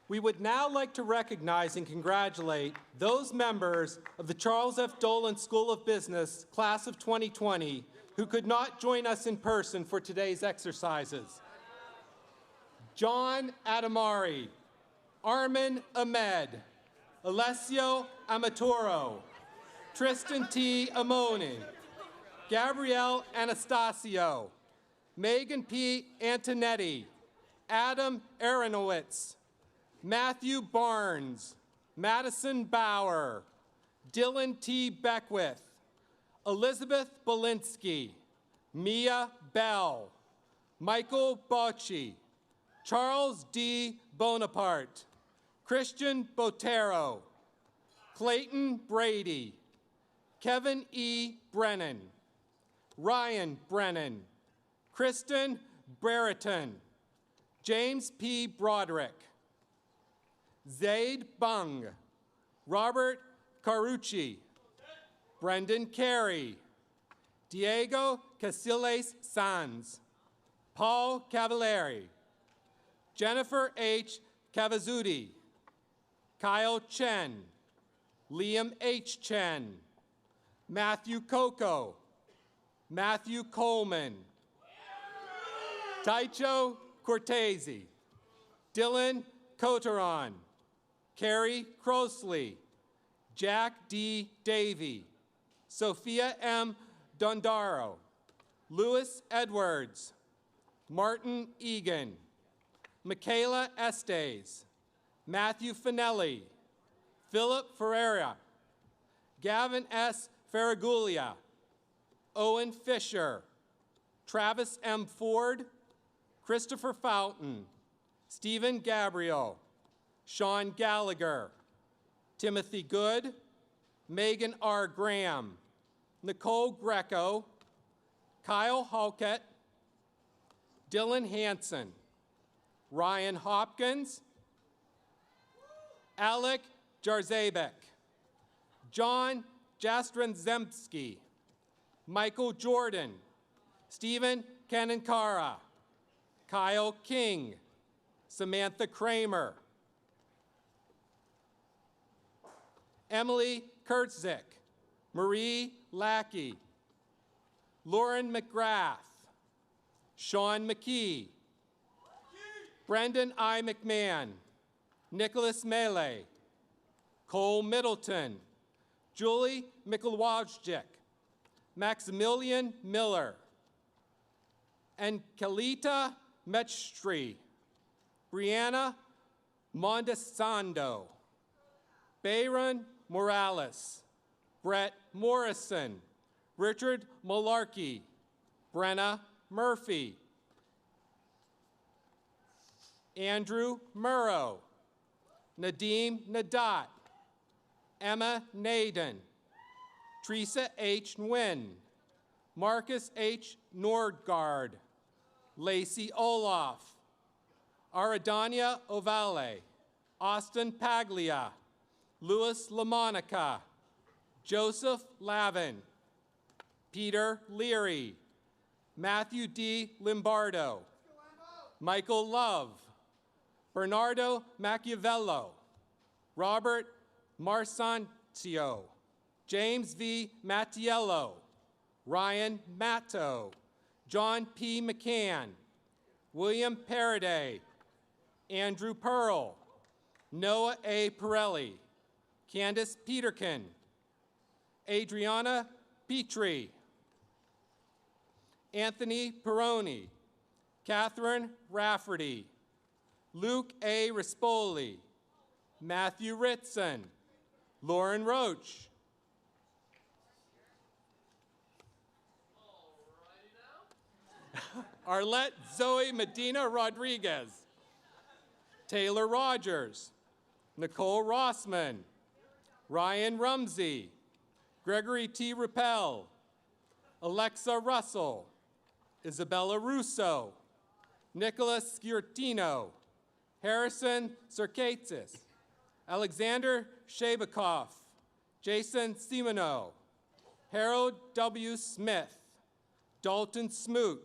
[SPEAKER 1] We would now like to recognize and congratulate those members of the Charles F. Dolan School of Business, Class of 2020, who could not join us in person for today's exercises. John Adamari, Armin Ahmed, Alessio Amatoro, Tristan T. Amoni, Gabrielle Anastasio, Megan P. Antonetti, Adam Aronowitz, Matthew Barnes, Madison Bauer, Dylan T. Beckwith, Elizabeth Belinsky, Mia Bell, Michael Bocci, Charles D. Bonaparte, Christian Botero, Clayton Brady, Kevin E. Brennan, Ryan Brennan, Kristen Brereton, James P. Broderick, Zaid Bung, Robert Carucci, Brendan Carey, Diego Casiles Sanz, Paul Cavallari, Jennifer H. Cavazuti, Kyle Chen, Liam H. Chen, Matthew Coco, Matthew Coleman, Taicho Cortese, Dylan Coteron, Carrie Crosley, Jack D. Davey, Sophia M. Dondaro, Louis Edwards, Martin Egan, Michaela Estes, Matthew Finelli, Philip Ferreira, Gavin S. Farragulia, Owen Fisher, Travis M. Ford, Christopher Fountain, Stephen Gabriel, Sean Gallagher, Timothy Good, Megan R. Graham, Nicole Greco, Kyle Halkett, Dylan Hanson, Ryan Hopkins, Alec Jarzabek, John Jastranzemski, Michael Jordan, Stephen Kanankara, Kyle King, Samantha Kramer, Emily Kurtzik, Marie Lackey, Lauren McGrath, Sean McKee, Brendan I. McMahon, Nicholas Melee, Cole Middleton, Julie Mikulwajcik, Maximilian Miller, and Kalita Metstri, Brianna Mondesando, Bayron Morales, Brett Morrison, Richard Malarkey, Brenna Murphy, Andrew Murrow, Nadeem Nadat, Emma Naden, Teresa H. Nguyen, Marcus H. Nordgaard, Lacey Olaf, Aradania Ovale, Austin Paglia, Louis LaMonica, Joseph Lavin, Peter Leary, Matthew D. Limbardo, Michael Love, Bernardo Machiavello, Robert Marsancio, James V. Mattiello, Ryan Matto, John P. McCann, William Paraday, Andrew Pearl, Noah A. Pirelli, Candace Peterkin, Adriana Petrie, Anthony Peroni, Catherine Rafferty, Luke A. Rispoli, Matthew Ritson, Lauren Roach. Arlette Zoe Medina Rodriguez, Taylor Rogers, Nicole Rossman, Ryan Rumsey, Gregory T. Rappel, Alexa Russell, Isabella Russo, Nicholas Sciortino, Harrison Sarkatsis, Alexander Shabakoff, Jason Simoneau, Harold W. Smith, Dalton Smoot,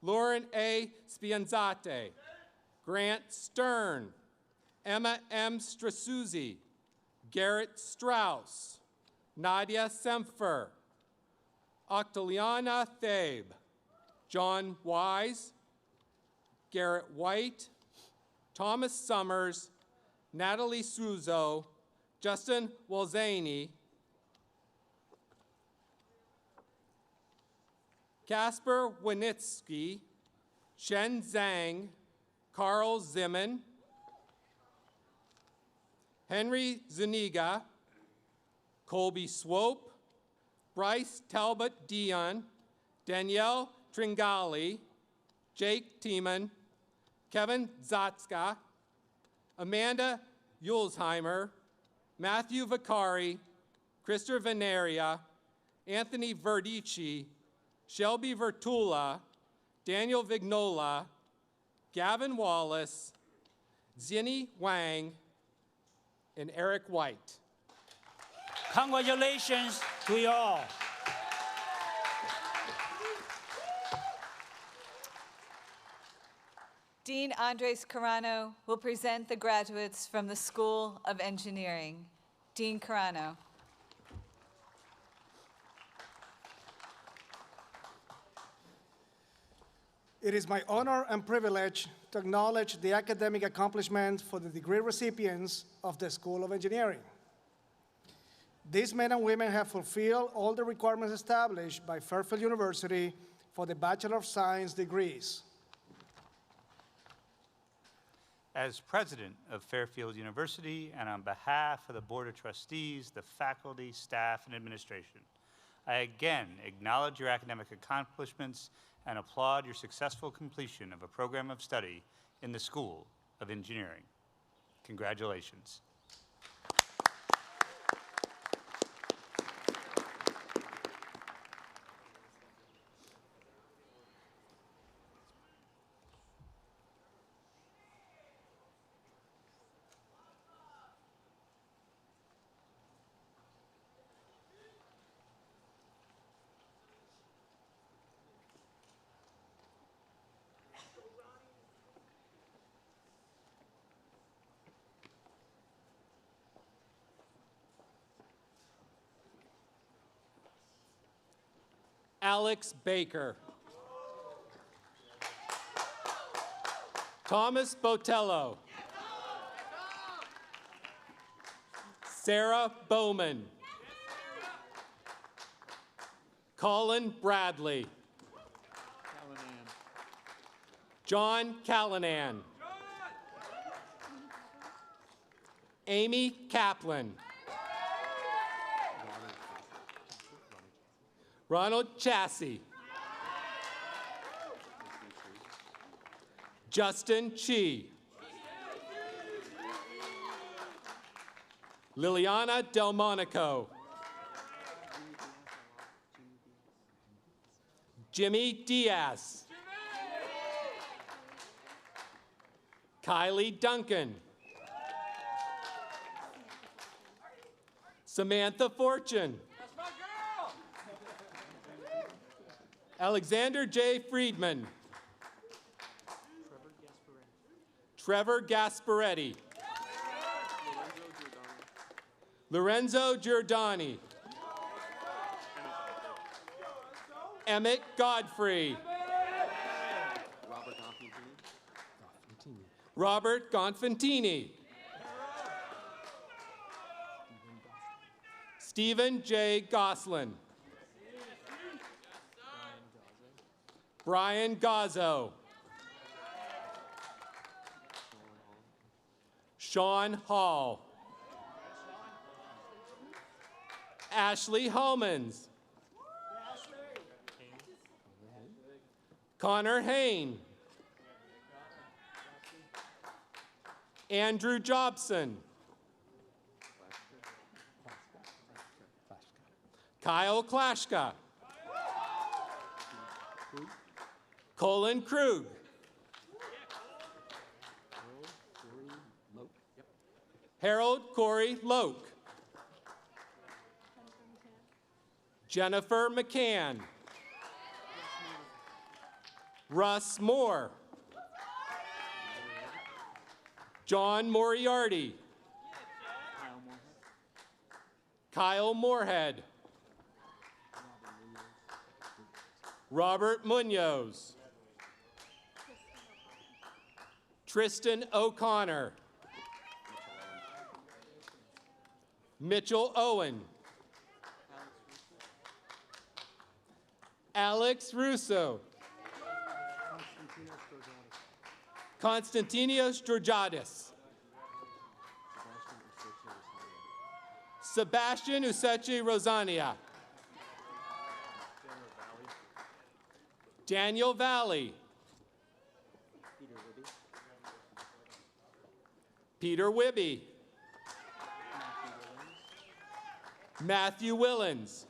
[SPEAKER 1] Lauren A. Spianzate, Grant Stern, Emma M. Strasuzzi, Garrett Strauss, Nadia Semfer, Octaliana Thabe, John Wise, Garrett White, Thomas Summers, Natalie Suzo, Justin Walzani, Kasper Winitsky, Shen Zhang, Carl Zimmern, Henry Zuniga, Colby Swope, Bryce Talbot Dion, Danielle Tringali, Jake Tiemann, Kevin Zatska, Amanda Yulesheimer, Matthew Vicari, Christopher Veneria, Anthony Verdici, Shelby Vertula, Daniel Vignola, Gavin Wallace, Zinni Wang, and Eric White.
[SPEAKER 7] Congratulations to you all.
[SPEAKER 2] Dean Andres Carano will present the graduates from the School of Engineering. Dean Carano.
[SPEAKER 10] It is my honor and privilege to acknowledge the academic accomplishments for the degree recipients of the School of Engineering. These men and women have fulfilled all the requirements established by Fairfield University for the Bachelor of Science degrees.
[SPEAKER 6] As president of Fairfield University and on behalf of the Board of Trustees, the faculty, staff, and administration, I again acknowledge your academic accomplishments and applaud your successful completion of a program of study in the School of Engineering. Congratulations.
[SPEAKER 1] Alex Baker. Thomas Botello. Sarah Bowman. Colin Bradley. John Callanan. Amy Kaplan. Ronald Chassie. Justin Chi. Liliana Delmonico. Jimmy Diaz. Kylie Duncan. Samantha Fortune. Alexander J. Friedman. Trevor Gasparetti. Lorenzo Giordani. Emmett Godfrey. Robert Gonfantini. Stephen J. Goslin. Brian Gazzo. Sean Hall. Ashley Homans. Connor Hain. Andrew Jobson. Kyle Klashka. Colin Krug. Harold Corey Loke. Jennifer McCann. Russ Moore. John Moriarty. Kyle Moorhead. Robert Munoz. Tristan O'Connor. Mitchell Owen. Alex Russo. Konstantinos Georgiadis. Sebastian Usechi Rosania. Daniel Valley. Peter Wibby. Matthew Willens.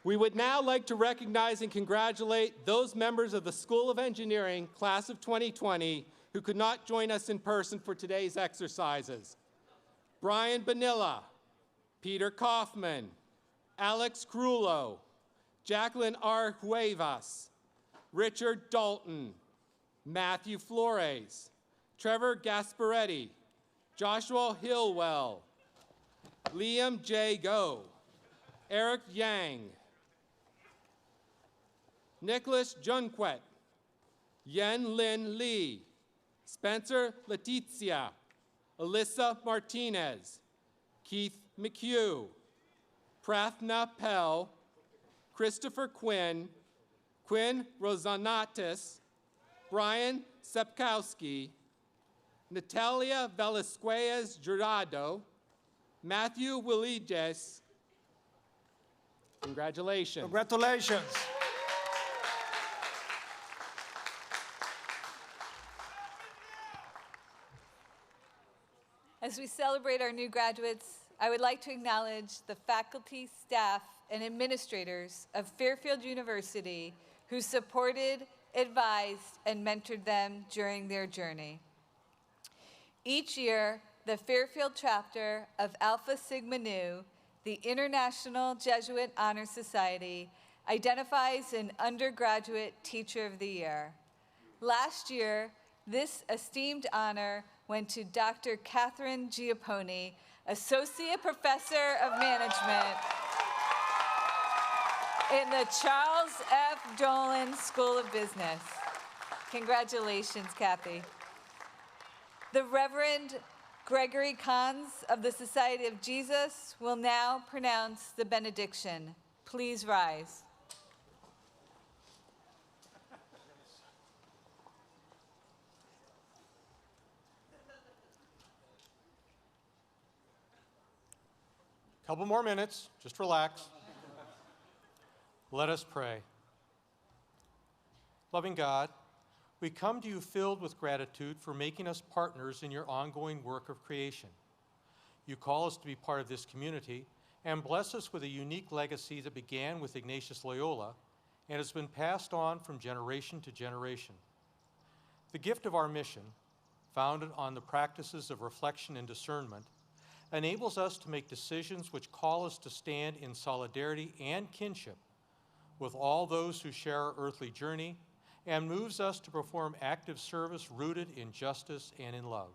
[SPEAKER 1] We would now like to recognize and congratulate those members of the School of Engineering, class of 2020, who could not join us in person for today's exercises. Brian Bonilla, Peter Kaufman, Alex Crullo, Jacqueline R. Cuevas, Richard Dalton, Matthew Flores, Trevor Gasparetti, Joshua Hillwell, Liam J. Go, Eric Yang, Nicholas Junquet, Yen Lin Lee, Spencer Letizia, Alyssa Martinez, Keith McHugh, Prathna Pell, Christopher Quinn, Quinn Rosanatis, Brian Sepkowski, Natalia Velasquez Jurado, Matthew Williges. Congratulations.
[SPEAKER 10] Congratulations.
[SPEAKER 2] As we celebrate our new graduates, I would like to acknowledge the faculty, staff, and administrators of Fairfield University who supported, advised, and mentored them during their journey. Each year, the Fairfield chapter of Alpha Sigma Nu, the International Jesuit Honor Society, identifies an undergraduate teacher of the year. Last year, this esteemed honor went to Dr. Catherine Giappone, Associate Professor of Management in the Charles F. Dolan School of Business. Congratulations, Kathy. The Reverend Gregory Kahns of the Society of Jesus will now pronounce the benediction. Please rise.
[SPEAKER 3] Couple more minutes, just relax. Let us pray. Loving God, we come to you filled with gratitude for making us partners in your ongoing work of creation. You call us to be part of this community and bless us with a unique legacy that began with Ignatius Loyola and has been passed on from generation to generation. The gift of our mission, founded on the practices of reflection and discernment, enables us to make decisions which call us to stand in solidarity and kinship with all those who share our earthly journey and moves us to perform active service rooted in justice and in love.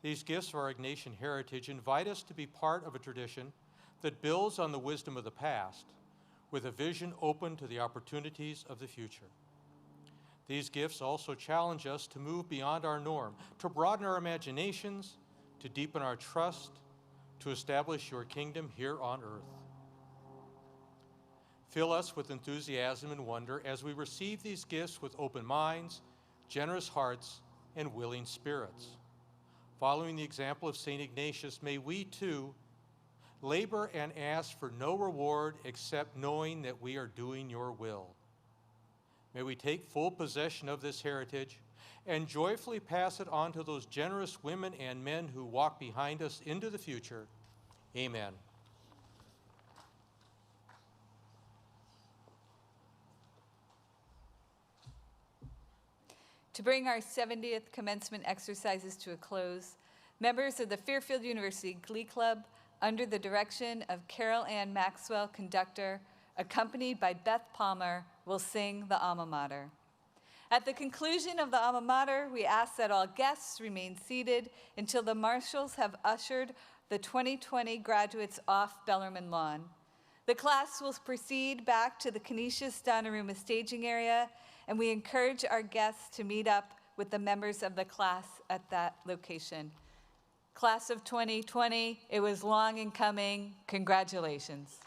[SPEAKER 3] These gifts of our Ignatian heritage invite us to be part of a tradition that builds on the wisdom of the past with a vision open to the opportunities of the future. These gifts also challenge us to move beyond our norm, to broaden our imaginations, to deepen our trust, to establish your kingdom here on earth. Fill us with enthusiasm and wonder as we receive these gifts with open minds, generous hearts, and willing spirits. Following the example of St. Ignatius, may we too labor and ask for no reward except knowing that we are doing your will. May we take full possession of this heritage and joyfully pass it on to those generous women and men who walk behind us into the future. Amen.
[SPEAKER 2] To bring our 70th commencement exercises to a close, members of the Fairfield University Glee Club, under the direction of Carol Ann Maxwell, conductor, accompanied by Beth Palmer, will sing the Alma Mater. At the conclusion of the Alma Mater, we ask that all guests remain seated until the marshals have ushered the 2020 graduates off Bellarmine Lawn. The class will proceed back to the Canisius Donnarumma staging area, and we encourage our guests to meet up with the members of the class at that location. Class of 2020, it was long in coming. Congratulations.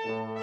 [SPEAKER 11] you.